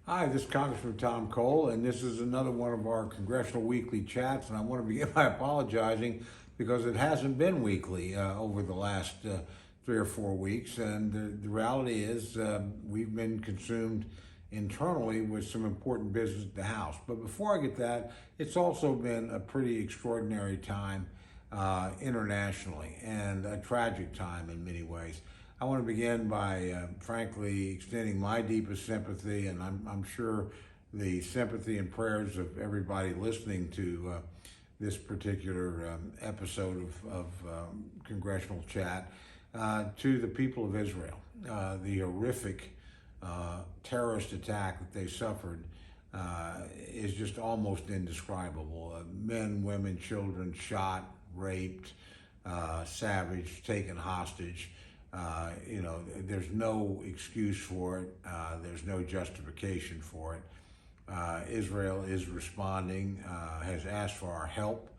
Hi, this is Congressman Tom Cole, and this is another one of our Congressional Weekly Chats. And I want to begin by apologizing because it hasn't been weekly over the last 3 or 4 weeks. And the reality is, we've been consumed internally with some important business at the House. But before I get that, it's also been a pretty extraordinary time internationally and a tragic time in many ways. I want to begin by, frankly, extending my deepest sympathy, and I'm sure the sympathy and prayers of everybody listening to this particular episode of Congressional Chat, to the people of Israel. The horrific terrorist attack that they suffered is just almost indescribable. Men, women, children shot, raped, savaged, taken hostage. There's no excuse for it. There's no justification for it. Israel is responding, has asked for our help.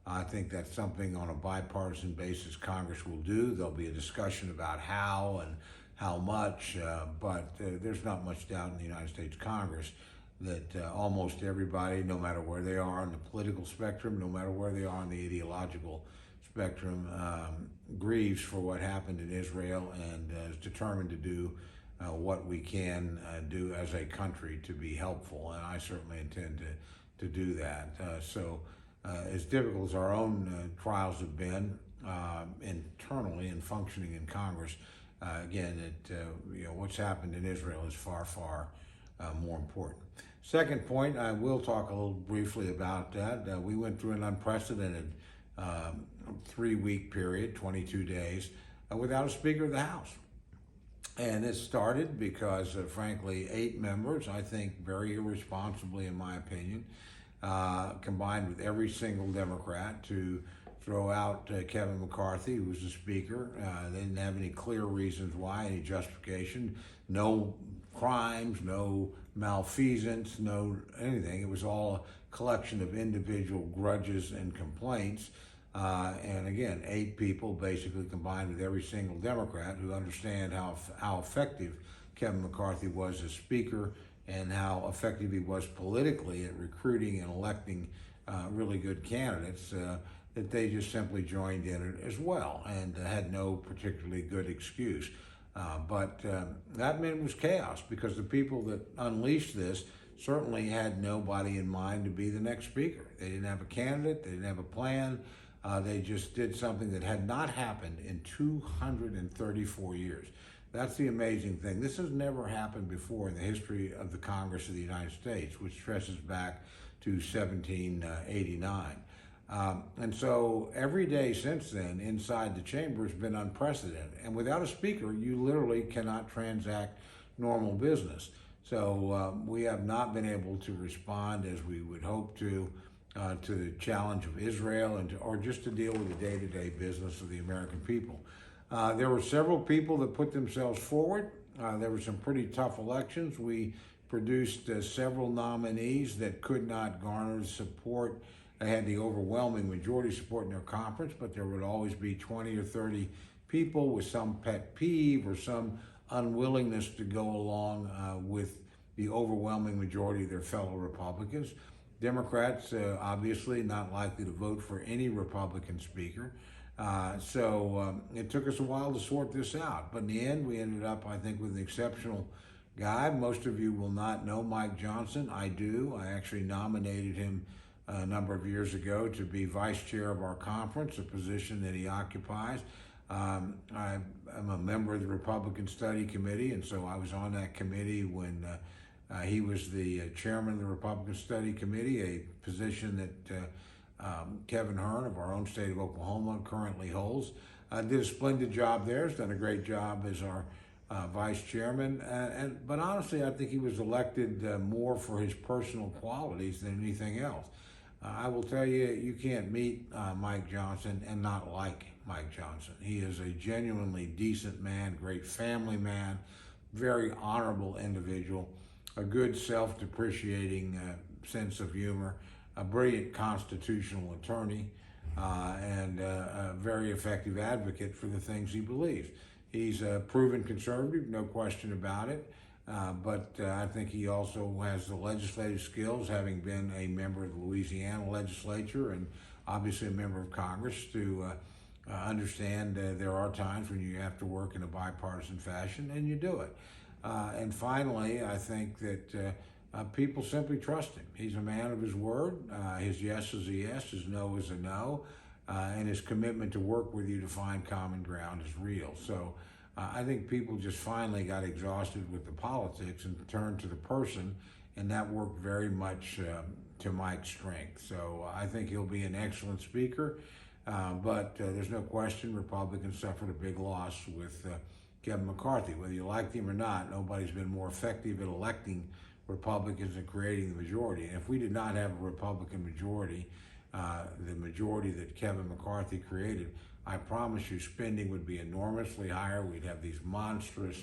I think that's something on a bipartisan basis Congress will do. There'll be a discussion about how and how much, but there's not much doubt in the United States Congress that almost everybody, no matter where they are on the political spectrum, no matter where they are on the ideological spectrum, grieves for what happened in Israel and is determined to do what we can do as a country to be helpful. And I certainly intend to do that. As difficult as our own trials have been internally and functioning in Congress, what's happened in Israel is far, far more important. Second point, I will talk a little briefly about that. We went through an unprecedented 3-week period, 22 days, without a Speaker of the House. And it started because, frankly, 8 members, I think very irresponsibly in my opinion, combined with every single Democrat to throw out Kevin McCarthy, who was the Speaker. They didn't have any clear reasons why, any justification, no crimes, no malfeasance, no anything. It was all a collection of individual grudges and complaints. And again, 8 people basically combined with every single Democrat who understand how effective Kevin McCarthy was as Speaker and how effective he was politically at recruiting and electing really good candidates, that they just simply joined in it as well and had no particularly good excuse. But that meant it was chaos because the people that unleashed this certainly had nobody in mind to be the next Speaker. They didn't have a candidate, they didn't have a plan. They just did something that had not happened in 234 years. That's the amazing thing. This has never happened before in the history of the Congress of the United States, which stretches back to 1789. And so every day since then inside the chamber has been unprecedented. And without a Speaker, you literally cannot transact normal business. So we have not been able to respond as we would hope to the challenge of Israel or just to deal with the day-to-day business of the American people. There were several people that put themselves forward. There were some pretty tough elections. We produced several nominees that could not garner support. They had the overwhelming majority support in their conference, but there would always be 20 or 30 people with some pet peeve or some unwillingness to go along with the overwhelming majority of their fellow Republicans. Democrats, obviously, not likely to vote for any Republican Speaker. So it took us a while to sort this out. But in the end, we ended up, I think, with an exceptional guy. Most of you will not know Mike Johnson. I do. I actually nominated him a number of years ago to be vice chair of our conference, a position that he occupies. I'm a member of the Republican Study Committee, and so I was on that committee when he was the chairman of the Republican Study Committee, a position that Kevin Hern of our own state of Oklahoma currently holds. Did a splendid job there, has done a great job as our vice chairman. But honestly, I think he was elected more for his personal qualities than anything else. I will tell you, you can't meet Mike Johnson and not like Mike Johnson. He is a genuinely decent man, great family man, very honorable individual, a good self-depreciating sense of humor, a brilliant constitutional attorney, and a very effective advocate for the things he believes. He's a proven conservative, no question about it. But I think he also has the legislative skills, having been a member of the Louisiana legislature and obviously a member of Congress, to understand there are times when you have to work in a bipartisan fashion, and you do it. And finally, I think that people simply trust him. He's a man of his word. His yes is a yes, his no is a no, and his commitment to work with you to find common ground is real. So I think people just finally got exhausted with the politics and turned to the person, and that worked very much to Mike's strength. So I think he'll be an excellent speaker, but there's no question Republicans suffered a big loss with Kevin McCarthy. Whether you like him or not, nobody's been more effective at electing Republicans and creating the majority. And if we did not have a Republican majority, the majority that Kevin McCarthy created, I promise you spending would be enormously higher. We'd have these monstrous,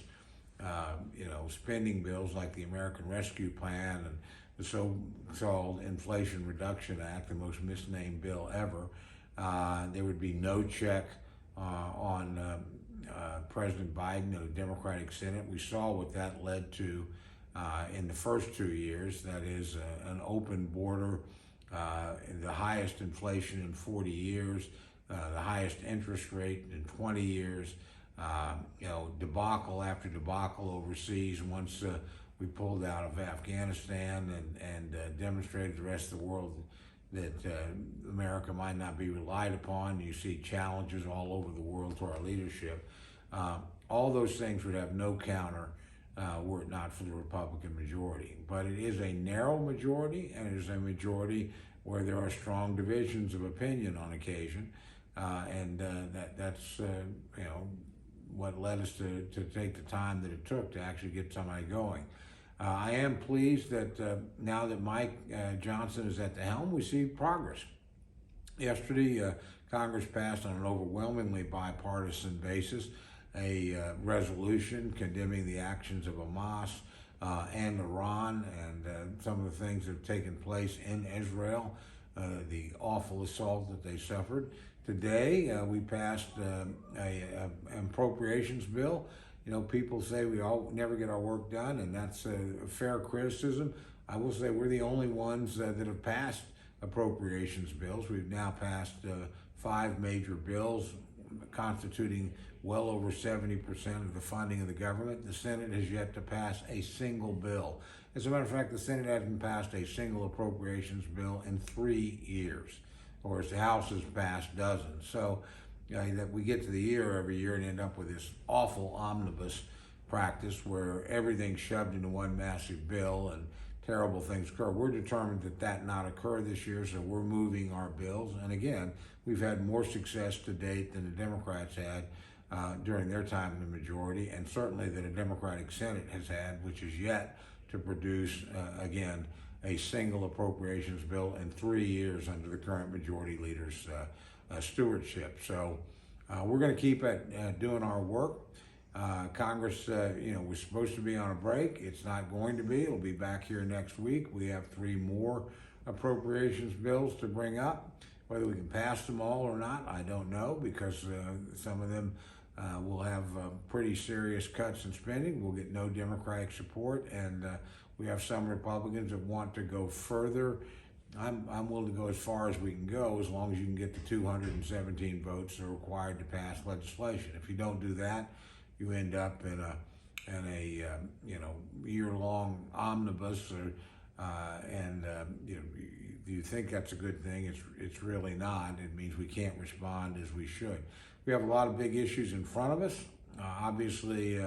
spending bills like the American Rescue Plan and the so-called Inflation Reduction Act, the most misnamed bill ever. There would be no check on President Biden and the Democratic Senate. We saw what that led to in the first 2 years. That is an open border, the highest inflation in 40 years, the highest interest rate in 20 years, debacle after debacle overseas. Once we pulled out of Afghanistan and demonstrated to the rest of the world that America might not be relied upon. You see challenges all over the world to our leadership. All those things would have no counter were it not for the Republican majority. But it is a narrow majority, and it is a majority where there are strong divisions of opinion on occasion. That's what led us to take the time that it took to actually get somebody going. I am pleased that now that Mike Johnson is at the helm, we see progress. Yesterday, Congress passed on an overwhelmingly bipartisan basis a resolution condemning the actions of Hamas and Iran and some of the things that have taken place in Israel, the awful assault that they suffered. Today, we passed an appropriations bill. People say we all never get our work done, and that's a fair criticism. I will say we're the only ones that have passed appropriations bills. We've now passed 5 major bills constituting well over 70% of the funding of the government. The Senate has yet to pass a single bill. As a matter of fact, the Senate hasn't passed a single appropriations bill in 3 years, whereas the House has passed dozens. So that we get to the year every year and end up with this awful omnibus practice where everything's shoved into one massive bill and terrible things occur. We're determined that not occur this year, so we're moving our bills. And again, we've had more success to date than the Democrats had during their time in the majority, and certainly that a Democratic Senate has had, which is yet to produce, again, a single appropriations bill in 3 years under the current majority leader's stewardship. So we're going to keep at doing our work. Congress, was supposed to be on a break. It's not going to be. It'll be back here next week. We have 3 more appropriations bills to bring up. Whether we can pass them all or not, I don't know, because some of them will have pretty serious cuts in spending. We'll get no Democratic support, and we have some Republicans that want to go further. I'm willing to go as far as we can go, as long as you can get the 217 votes that are required to pass legislation. If you don't do that, you end up in a year-long omnibus, you think that's a good thing. It's really not. It means we can't respond as we should. We have a lot of big issues in front of us. Obviously,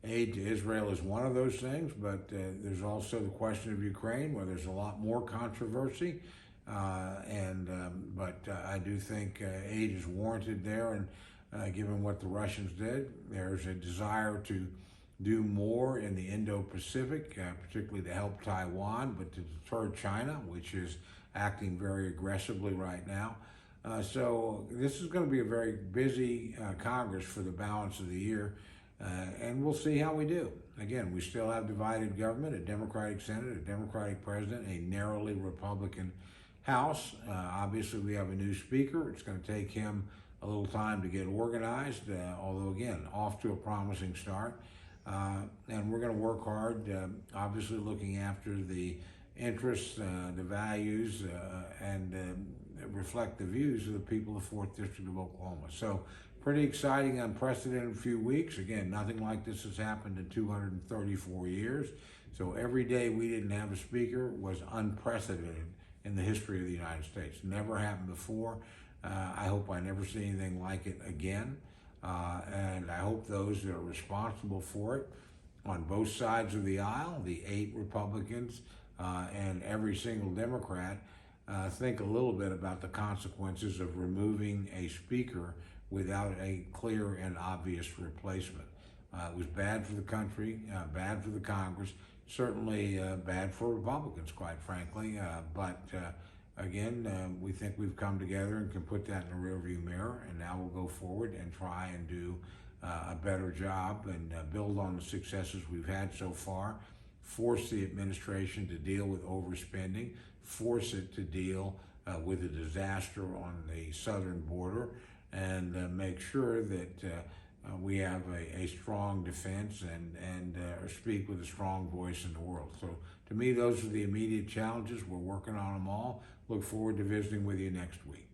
aid to Israel is one of those things, but there's also the question of Ukraine, where there's a lot more controversy. But I do think aid is warranted there, and given what the Russians did, there's a desire to do more in the Indo-Pacific, particularly to help Taiwan, but to deter China, which is acting very aggressively right now. So this is going to be a very busy Congress for the balance of the year, and we'll see how we do. Again, we still have divided government, a Democratic Senate, a Democratic president, a narrowly Republican House. Obviously, we have a new speaker. It's going to take him a little time to get organized, although, again, off to a promising start. And we're going to work hard, obviously looking after the interests, the values, and reflect the views of the people of the 4th District of Oklahoma. So pretty exciting, unprecedented few weeks. Again, nothing like this has happened in 234 years. So every day we didn't have a speaker was unprecedented in the history of the United States. Never happened before. I hope I never see anything like it again. And I hope those that are responsible for it on both sides of the aisle, the 8 Republicans and every single Democrat, think a little bit about the consequences of removing a speaker without a clear and obvious replacement. It was bad for the country, bad for the Congress, certainly bad for Republicans, quite frankly. But again, we think we've come together and can put that in the rearview mirror, and now we'll go forward and try and do a better job and build on the successes we've had so far, force the administration to deal with overspending, force it to deal with a disaster on the southern border, and make sure that we have a strong defense and speak with a strong voice in the world. So to me, those are the immediate challenges. We're working on them all. Look forward to visiting with you next week.